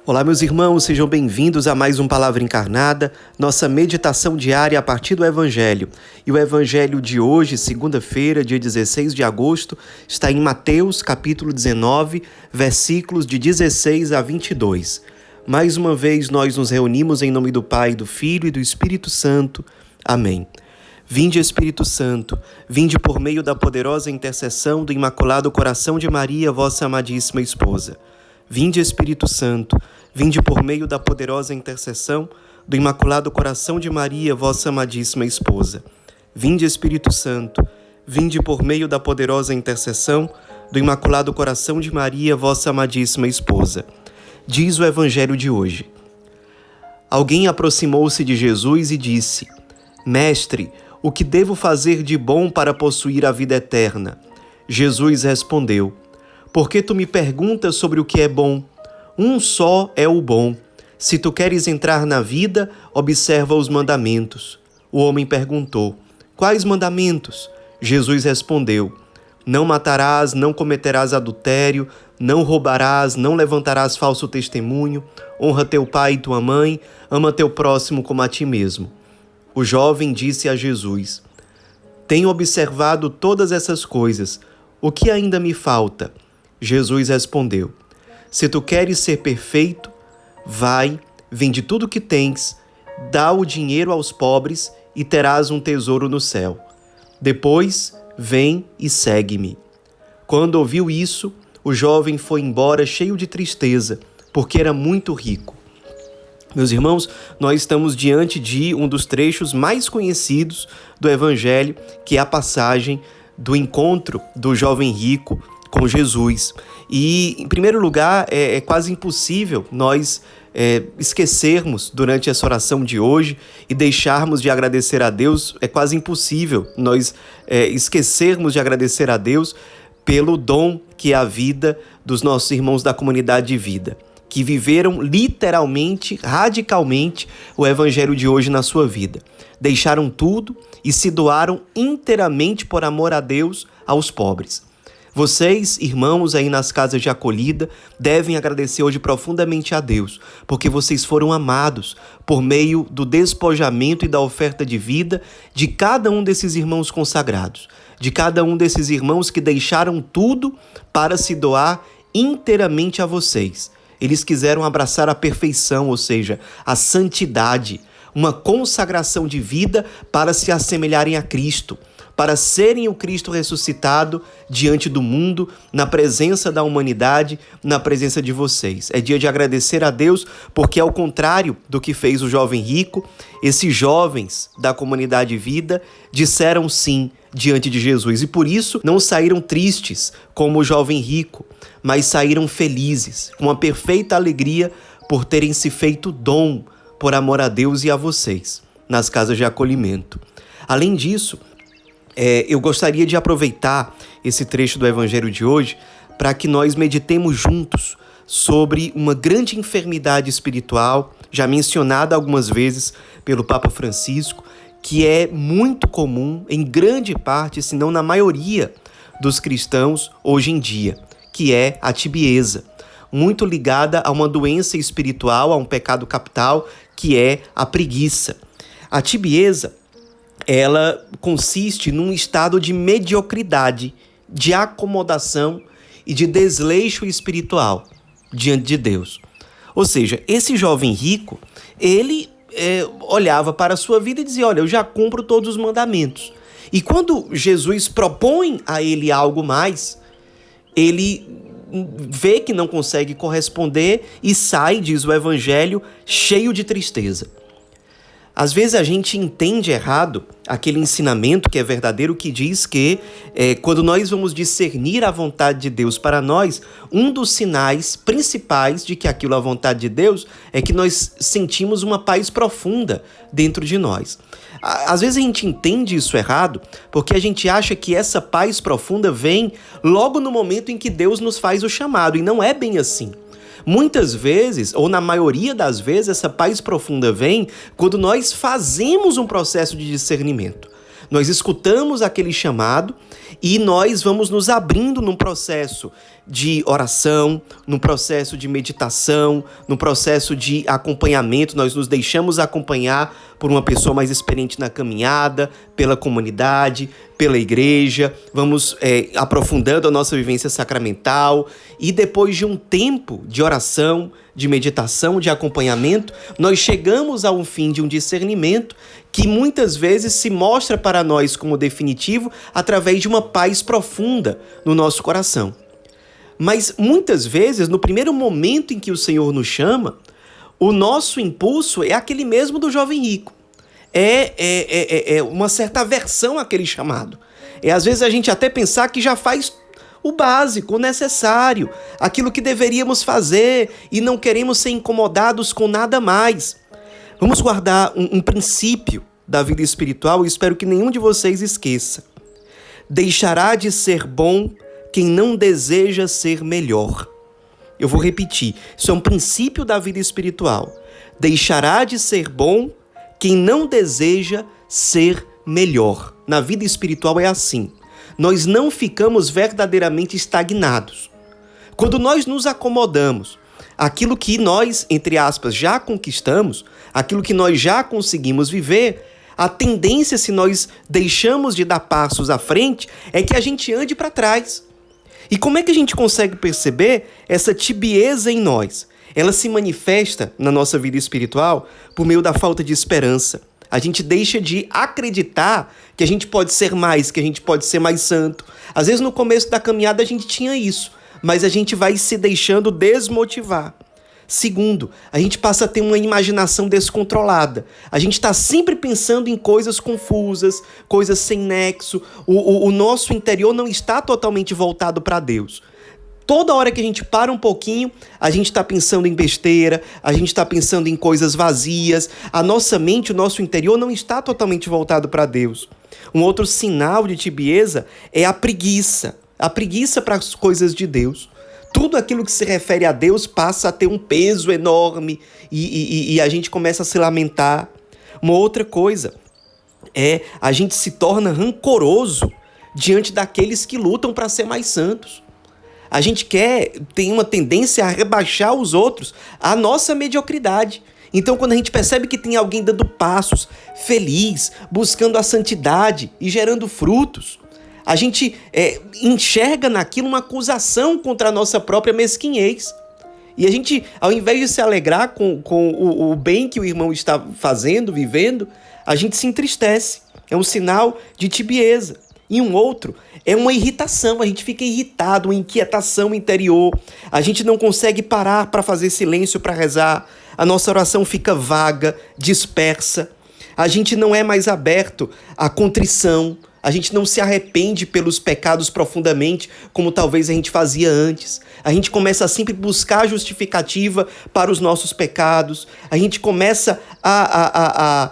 Olá, meus irmãos, sejam bem-vindos a mais um Palavra Encarnada, nossa meditação diária a partir do Evangelho. E o Evangelho de hoje, segunda-feira, dia 16 de agosto, está em Mateus, capítulo 19, versículos de 16 a 22. Mais uma vez nós nos reunimos em nome do Pai, do Filho e do Espírito Santo. Amém. Vinde, Espírito Santo, vinde por meio da poderosa intercessão do Imaculado Coração de Maria, vossa amadíssima esposa. Vinde, Espírito Santo, vinde por meio da poderosa intercessão do Imaculado Coração de Maria, vossa amadíssima esposa. Vinde, Espírito Santo, vinde por meio da poderosa intercessão do Imaculado Coração de Maria, vossa amadíssima esposa. Diz o Evangelho de hoje. Alguém aproximou-se de Jesus e disse: Mestre, o que devo fazer de bom para possuir a vida eterna? Jesus respondeu: Por que tu me perguntas sobre o que é bom? Um só é o bom. Se tu queres entrar na vida, observa os mandamentos. O homem perguntou: Quais mandamentos? Jesus respondeu: Não matarás, não cometerás adultério, não roubarás, não levantarás falso testemunho, honra teu pai e tua mãe, ama teu próximo como a ti mesmo. O jovem disse a Jesus: Tenho observado todas essas coisas. O que ainda me falta? Jesus respondeu: Se tu queres ser perfeito, vai, vende tudo o que tens, dá o dinheiro aos pobres e terás um tesouro no céu. Depois, vem e segue-me. Quando ouviu isso, o jovem foi embora cheio de tristeza, porque era muito rico. Meus irmãos, nós estamos diante de um dos trechos mais conhecidos do Evangelho, que é a passagem do encontro do jovem rico com Jesus. E, em primeiro lugar, é quase impossível nós esquecermos durante essa oração de hoje e deixarmos de agradecer a Deus. É quase impossível nós esquecermos de agradecer a Deus pelo dom que é a vida dos nossos irmãos da comunidade de vida, que viveram literalmente, radicalmente, o Evangelho de hoje na sua vida. Deixaram tudo e se doaram inteiramente por amor a Deus aos pobres. Vocês, irmãos aí nas casas de acolhida, devem agradecer hoje profundamente a Deus, porque vocês foram amados por meio do despojamento e da oferta de vida de cada um desses irmãos consagrados, de cada um desses irmãos que deixaram tudo para se doar inteiramente a vocês. Eles quiseram abraçar a perfeição, ou seja, a santidade, uma consagração de vida para se assemelharem a Cristo, para serem o Cristo ressuscitado diante do mundo, na presença da humanidade, na presença de vocês. É dia de agradecer a Deus, porque ao contrário do que fez o jovem rico, esses jovens da comunidade vida disseram sim diante de Jesus e por isso não saíram tristes como o jovem rico, mas saíram felizes, com uma perfeita alegria por terem se feito dom por amor a Deus e a vocês, nas casas de acolhimento. Além disso, eu gostaria de aproveitar esse trecho do Evangelho de hoje para que nós meditemos juntos sobre uma grande enfermidade espiritual, já mencionada algumas vezes pelo Papa Francisco, que é muito comum em grande parte, se não na maioria dos cristãos hoje em dia, que é a tibieza, muito ligada a uma doença espiritual, a um pecado capital, que é a preguiça. A tibieza, ela consiste num estado de mediocridade, de acomodação e de desleixo espiritual diante de Deus. Ou seja, esse jovem rico, ele olhava para a sua vida e dizia: olha, eu já cumpro todos os mandamentos. E quando Jesus propõe a ele algo mais, ele vê que não consegue corresponder e sai, diz o Evangelho, cheio de tristeza. Às vezes a gente entende errado aquele ensinamento que é verdadeiro, que diz que quando nós vamos discernir a vontade de Deus para nós, um dos sinais principais de que aquilo é a vontade de Deus é que nós sentimos uma paz profunda dentro de nós. Às vezes a gente entende isso errado porque a gente acha que essa paz profunda vem logo no momento em que Deus nos faz o chamado, e não é bem assim. Muitas vezes, ou na maioria das vezes, essa paz profunda vem quando nós fazemos um processo de discernimento. Nós escutamos aquele chamado e nós vamos nos abrindo num processo de oração, num processo de meditação, num processo de acompanhamento. Nós nos deixamos acompanhar por uma pessoa mais experiente na caminhada, pela comunidade, pela igreja. Vamos aprofundando a nossa vivência sacramental e depois de um tempo de oração, de meditação, de acompanhamento, nós chegamos ao fim de um discernimento que muitas vezes se mostra para nós como definitivo através de uma paz profunda no nosso coração. Mas muitas vezes, no primeiro momento em que o Senhor nos chama, o nosso impulso é aquele mesmo do jovem rico. É uma certa aversão àquele chamado. Às vezes a gente até pensar que já faz o básico, o necessário, aquilo que deveríamos fazer e não queremos ser incomodados com nada mais. Vamos guardar um princípio da vida espiritual e espero que nenhum de vocês esqueça. Deixará de ser bom quem não deseja ser melhor. Eu vou repetir, isso é um princípio da vida espiritual. Deixará de ser bom quem não deseja ser melhor. Na vida espiritual é assim. Nós não ficamos verdadeiramente estagnados. Quando nós nos acomodamos, aquilo que nós, entre aspas, já conquistamos, aquilo que nós já conseguimos viver, a tendência, se nós deixamos de dar passos à frente, é que a gente ande para trás. E como é que a gente consegue perceber essa tibieza em nós? Ela se manifesta na nossa vida espiritual por meio da falta de esperança. A gente deixa de acreditar que a gente pode ser mais, que a gente pode ser mais santo. Às vezes no começo da caminhada a gente tinha isso, mas a gente vai se deixando desmotivar. Segundo, a gente passa a ter uma imaginação descontrolada. A gente está sempre pensando em coisas confusas, coisas sem nexo. O nosso interior não está totalmente voltado para Deus. Toda hora que a gente para um pouquinho, a gente está pensando em besteira, a gente está pensando em coisas vazias. A nossa mente, o nosso interior não está totalmente voltado para Deus. Um outro sinal de tibieza é a preguiça. A preguiça para as coisas de Deus. Tudo aquilo que se refere a Deus passa a ter um peso enorme e a gente começa a se lamentar. Uma outra coisa é a gente se torna rancoroso diante daqueles que lutam para ser mais santos. A gente tem uma tendência a rebaixar os outros à nossa mediocridade. Então, quando a gente percebe que tem alguém dando passos, feliz, buscando a santidade e gerando frutos, a gente enxerga naquilo uma acusação contra a nossa própria mesquinhez. E a gente, ao invés de se alegrar com o bem que o irmão está fazendo, vivendo, a gente se entristece. É um sinal de tibieza. E um outro é uma irritação, a gente fica irritado, uma inquietação interior. A gente não consegue parar para fazer silêncio, para rezar. A nossa oração fica vaga, dispersa. A gente não é mais aberto à contrição. A gente não se arrepende pelos pecados profundamente, como talvez a gente fazia antes. A gente começa a sempre buscar justificativa para os nossos pecados. A gente começa a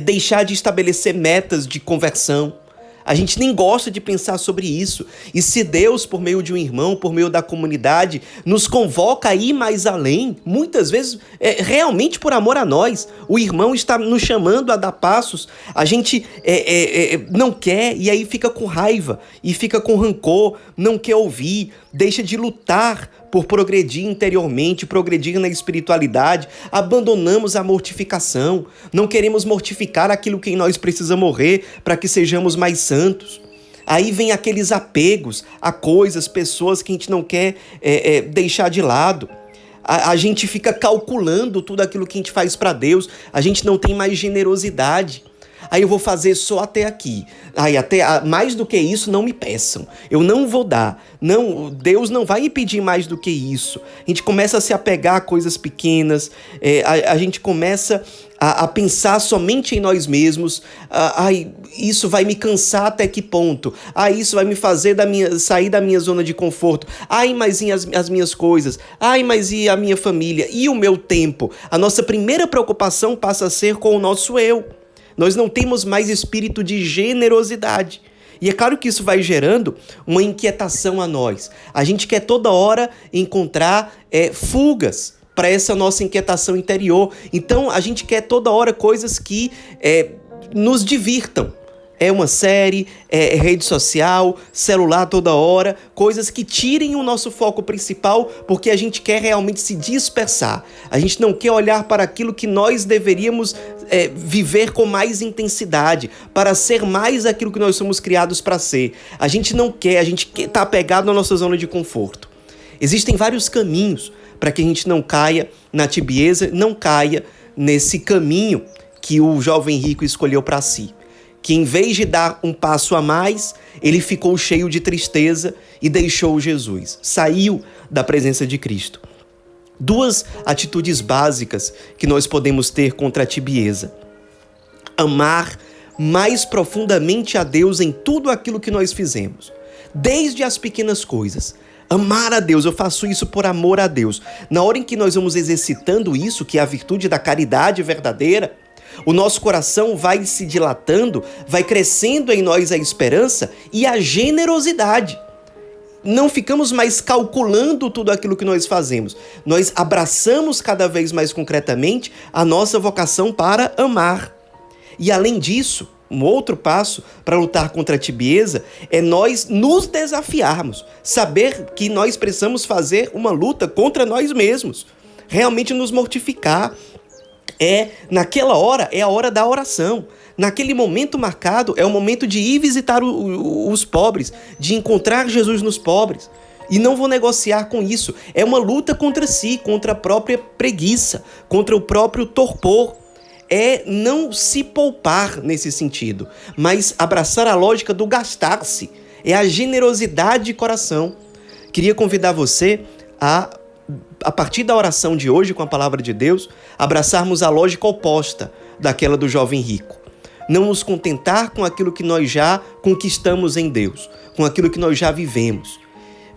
deixar de estabelecer metas de conversão. A gente nem gosta de pensar sobre isso. E se Deus, por meio de um irmão, por meio da comunidade, nos convoca a ir mais além, muitas vezes, realmente por amor a nós, o irmão está nos chamando a dar passos, a gente não quer e aí fica com raiva e fica com rancor, não quer ouvir, deixa de lutar por progredir interiormente, progredir na espiritualidade, abandonamos a mortificação, não queremos mortificar aquilo que em nós precisa morrer para que sejamos mais santos. Aí vem aqueles apegos a coisas, pessoas que a gente não quer deixar de lado. A gente fica calculando tudo aquilo que a gente faz para Deus, a gente não tem mais generosidade. Aí eu vou fazer só até aqui. Aí mais do que isso não me peçam. Eu não vou dar. Não, Deus não vai me pedir mais do que isso. A gente começa a se apegar a coisas pequenas. A gente começa a pensar somente em nós mesmos. Isso vai me cansar até que ponto? Isso vai me fazer sair da minha zona de conforto. Mas e as minhas coisas? Mas e a minha família? E o meu tempo? A nossa primeira preocupação passa a ser com o nosso eu. Nós não temos mais espírito de generosidade. E é claro que isso vai gerando uma inquietação a nós. A gente quer toda hora encontrar fugas para essa nossa inquietação interior. Então, a gente quer toda hora coisas que nos divirtam. É uma série, é rede social, celular toda hora, coisas que tirem o nosso foco principal, porque a gente quer realmente se dispersar. A gente não quer olhar para aquilo que nós deveríamos viver com mais intensidade, para ser mais aquilo que nós somos criados para ser. A gente não quer, a gente está apegado na nossa zona de conforto. Existem vários caminhos para que a gente não caia na tibieza, não caia nesse caminho que o jovem rico escolheu para si. Que em vez de dar um passo a mais, ele ficou cheio de tristeza e deixou Jesus. Saiu da presença de Cristo. Duas atitudes básicas que nós podemos ter contra a tibieza. Amar mais profundamente a Deus em tudo aquilo que nós fizemos. Desde as pequenas coisas. Amar a Deus, eu faço isso por amor a Deus. Na hora em que nós vamos exercitando isso, que é a virtude da caridade verdadeira, o nosso coração vai se dilatando, vai crescendo em nós a esperança e a generosidade. Não ficamos mais calculando tudo aquilo que nós fazemos. Nós abraçamos cada vez mais concretamente a nossa vocação para amar. E além disso, um outro passo para lutar contra a tibieza é nós nos desafiarmos. Saber que nós precisamos fazer uma luta contra nós mesmos. Realmente nos mortificar. Naquela hora, é a hora da oração. Naquele momento marcado, é o momento de ir visitar os pobres, de encontrar Jesus nos pobres. E não vou negociar com isso. É uma luta contra si, contra a própria preguiça, contra o próprio torpor. É não se poupar nesse sentido, mas abraçar a lógica do gastar-se. É a generosidade de coração. Queria convidar você a partir da oração de hoje, com a palavra de Deus, abraçarmos a lógica oposta daquela do jovem rico. Não nos contentar com aquilo que nós já conquistamos em Deus, com aquilo que nós já vivemos.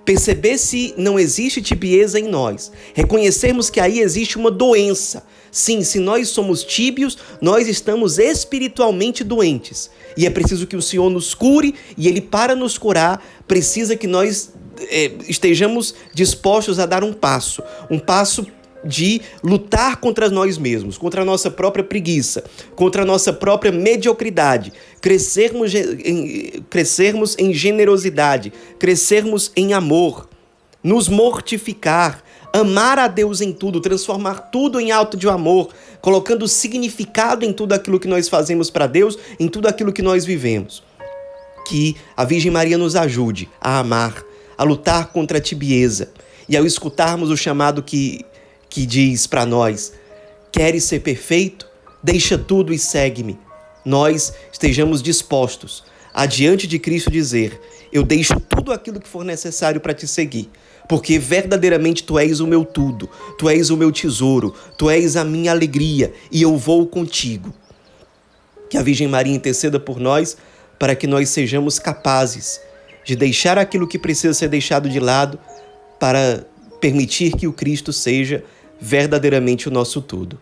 Perceber se não existe tibieza em nós. Reconhecermos que aí existe uma doença. Sim, se nós somos tíbios, nós estamos espiritualmente doentes. E é preciso que o Senhor nos cure, e Ele, para nos curar, precisa que nós estejamos dispostos a dar um passo de lutar contra nós mesmos, contra a nossa própria preguiça, contra a nossa própria mediocridade, crescermos em generosidade, crescermos em amor, nos mortificar, amar a Deus em tudo, transformar tudo em ato de amor, colocando significado em tudo aquilo que nós fazemos para Deus, em tudo aquilo que nós vivemos. Que a Virgem Maria nos ajude a amar, a lutar contra a tibieza. E ao escutarmos o chamado que diz para nós, queres ser perfeito? Deixa tudo e segue-me. Nós estejamos dispostos a diante de Cristo dizer, eu deixo tudo aquilo que for necessário para te seguir, porque verdadeiramente tu és o meu tudo, tu és o meu tesouro, tu és a minha alegria e eu vou contigo. Que a Virgem Maria interceda por nós para que nós sejamos capazes de deixar aquilo que precisa ser deixado de lado para permitir que o Cristo seja verdadeiramente o nosso tudo.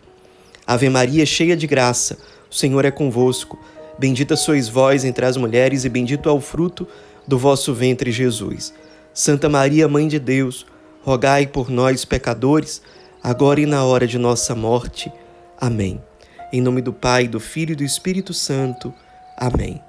Ave Maria, cheia de graça, o Senhor é convosco. Bendita sois vós entre as mulheres e bendito é o fruto do vosso ventre, Jesus. Santa Maria, Mãe de Deus, rogai por nós, pecadores, agora e na hora de nossa morte. Amém. Em nome do Pai, do Filho e do Espírito Santo. Amém.